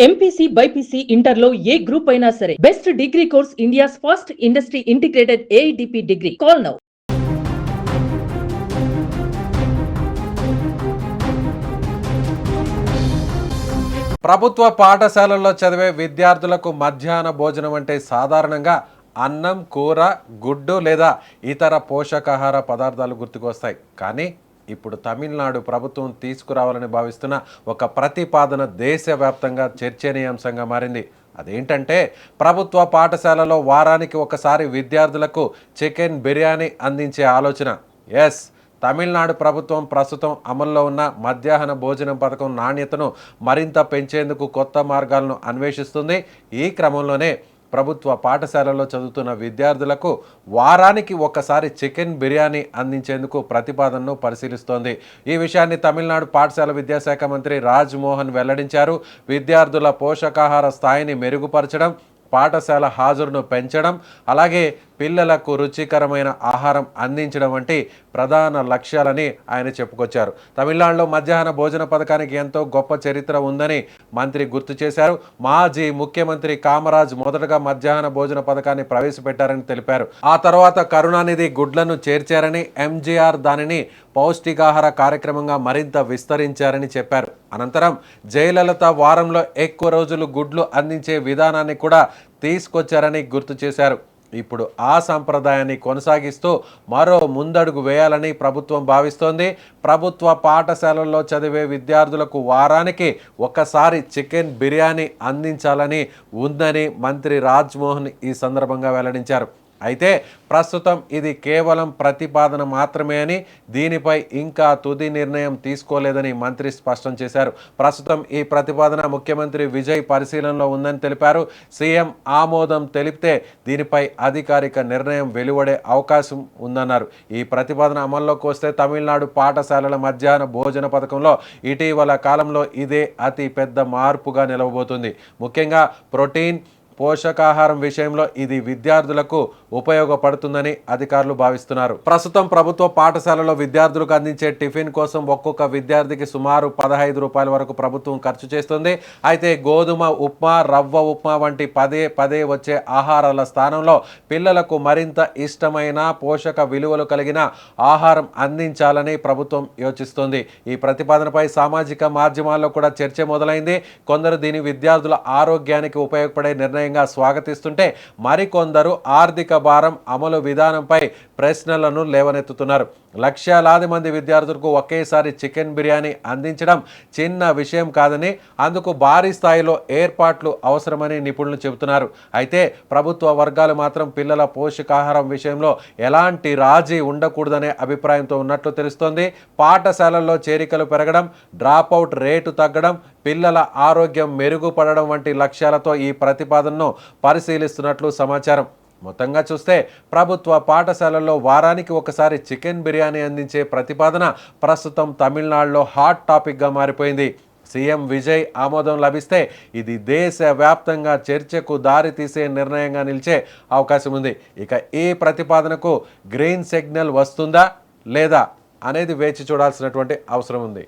MPC BiPC ఇంటర్లో ఏ group అయినా సరే best degree course India's first industry integrated AIDP degree. Call now. ప్రభుత్వ పాఠశాలల్లో చదివే విద్యార్థులకు మధ్యాహ్న భోజనం అంటే సాధారణంగా అన్నం, కూర, గుడ్డు లేదా ఇతర పోషకాహార పదార్థాలు గుర్తుకొస్తాయి. కానీ ఇప్పుడు తమిళనాడు ప్రభుత్వం తీసుకురావాలని భావిస్తున్న ఒక ప్రతిపాదన దేశవ్యాప్తంగా చర్చనీయాంశంగా మారింది. అదేంటంటే ప్రభుత్వ పాఠశాలలో వారానికి ఒకసారి విద్యార్థులకు చికెన్ బిర్యానీ అందించే ఆలోచన. ఎస్, తమిళనాడు ప్రభుత్వం ప్రస్తుతం అమల్లో ఉన్న మధ్యాహ్న భోజనం పథకం నాణ్యతను మరింత పెంచేందుకు కొత్త మార్గాలను అన్వేషిస్తుంది. ఈ క్రమంలోనే ప్రభుత్వ పాఠశాలలో చదువుతున్న విద్యార్థులకు వారానికి ఒకసారి చికెన్ బిర్యానీ అందించేందుకు ప్రతిపాదనను పరిశీలిస్తోంది. ఈ విషయాన్ని తమిళనాడు పాఠశాల విద్యాశాఖ మంత్రి రాజ్మోహన్ వెల్లడించారు. విద్యార్థుల పోషకాహార స్థాయిని మెరుగుపరచడం, పాఠశాల హాజరును పెంచడం, అలాగే పిల్లలకు రుచికరమైన ఆహారం అందించడం వంటి ప్రధాన లక్ష్యాలని ఆయన చెప్పుకొచ్చారు. తమిళనాడులో మధ్యాహ్న భోజన పథకానికి ఎంతో గొప్ప చరిత్ర ఉందని మంత్రి గుర్తు చేశారు. మాజీ ముఖ్యమంత్రి కామరాజ్ మొదటగా మధ్యాహ్న భోజన పథకాన్ని ప్రవేశపెట్టారని తెలిపారు. ఆ తర్వాత కరుణానిధి గుడ్లను చేర్చారని, ఎంజీఆర్ దానిని పౌష్టికాహార కార్యక్రమంగా మరింత విస్తరించారని చెప్పారు. అనంతరం జయలలిత వారంలో ఎక్కువ రోజులు గుడ్లు అందించే విధానాన్ని కూడా తీసుకొచ్చారని గుర్తు చేశారు. ఇప్పుడు ఆ సంప్రదాయాన్ని కొనసాగిస్తూ మరో ముందడుగు వేయాలని ప్రభుత్వం భావిస్తోంది. ప్రభుత్వ పాఠశాలల్లో చదివే విద్యార్థులకు వారానికి ఒకసారి చికెన్ బిర్యానీ అందించాలని ఉందని మంత్రి రాజ్మోహన్ ఈ సందర్భంగా వెల్లడించారు. అయితే ప్రస్తుతం ఇది కేవలం ప్రతిపాదన మాత్రమే అని, దీనిపై ఇంకా తుది నిర్ణయం తీసుకోలేదని మంత్రి స్పష్టం చేశారు. ప్రస్తుతం ఈ ప్రతిపాదన ముఖ్యమంత్రి విజయ్ పరిశీలనలో ఉందని తెలిపారు. సీఎం ఆమోదం తెలిపితే దీనిపై అధికారిక నిర్ణయం వెలువడే అవకాశం ఉందన్నారు. ఈ ప్రతిపాదన అమల్లోకి వస్తే తమిళనాడు పాఠశాలల మధ్యాహ్న భోజన పథకంలో ఇటీవల కాలంలో ఇదే అతి పెద్ద మార్పుగా నిలవబోతుంది. ముఖ్యంగా ప్రోటీన్, పోషకాహారం విషయంలో ఇది విద్యార్థులకు ఉపయోగపడుతుందని అధికారులు భావిస్తున్నారు. ప్రస్తుతం ప్రభుత్వ పాఠశాలలో విద్యార్థులకు అందించే టిఫిన్ కోసం ఒక్కొక్క విద్యార్థికి సుమారు 15 రూపాయల వరకు ప్రభుత్వం ఖర్చు చేస్తుంది. అయితే గోధుమ ఉప్మా, రవ్వ ఉప్మా వంటి పదే పదే వచ్చే ఆహారాల స్థానంలో పిల్లలకు మరింత ఇష్టమైన పోషక విలువలు కలిగిన ఆహారం అందించాలని ప్రభుత్వం యోచిస్తోంది. ఈ ప్రతిపాదనపై సామాజిక మాధ్యమాల్లో కూడా చర్చ మొదలైంది. కొందరు దీని విద్యార్థుల ఆరోగ్యానికి ఉపయోగపడే నిర్ణయంగా స్వాగతిస్తుంటే, మరికొందరు ఆర్థిక భారం అమలు విధానంపై ప్రశ్నలను లేవనెత్తుతున్నారు. లక్షలాది మంది విద్యార్థులకు ఒకేసారి చికెన్ బిర్యానీ అందించడం చిన్న విషయం కాదని, అందుకు భారీ స్థాయిలో ఏర్పాట్లు అవసరమని నిపుణులు చెబుతున్నారు. అయితే ప్రభుత్వ వర్గాలు మాత్రం పిల్లల పోషకాహారం విషయంలో ఎలాంటి రాజీ ఉండకూడదనే అభిప్రాయంతో ఉన్నట్లు తెలుస్తోంది. పాఠశాలల్లో చేరికలు పెరగడం, డ్రాపౌట్ రేటు తగ్గడం, పిల్లల ఆరోగ్యం మెరుగుపడడం వంటి లక్ష్యాలతో ఈ ప్రతిపాదనను పరిశీలిస్తున్నట్లు సమాచారం. మొత్తంగా చూస్తే ప్రభుత్వ పాఠశాలల్లో వారానికి ఒకసారి చికెన్ బిర్యానీ అందించే ప్రతిపాదన ప్రస్తుతం తమిళనాడులో హాట్ టాపిక్గా మారిపోయింది. సీఎం విజయ్ ఆమోదం లభిస్తే ఇది దేశవ్యాప్తంగా చర్చకు దారి తీసే నిర్ణయంగా నిలిచే అవకాశం ఉంది. ఇక ఈ ప్రతిపాదనకు గ్రీన్ సిగ్నల్ వస్తుందా లేదా అనేది వేచి చూడాల్సినటువంటి అవసరం ఉంది.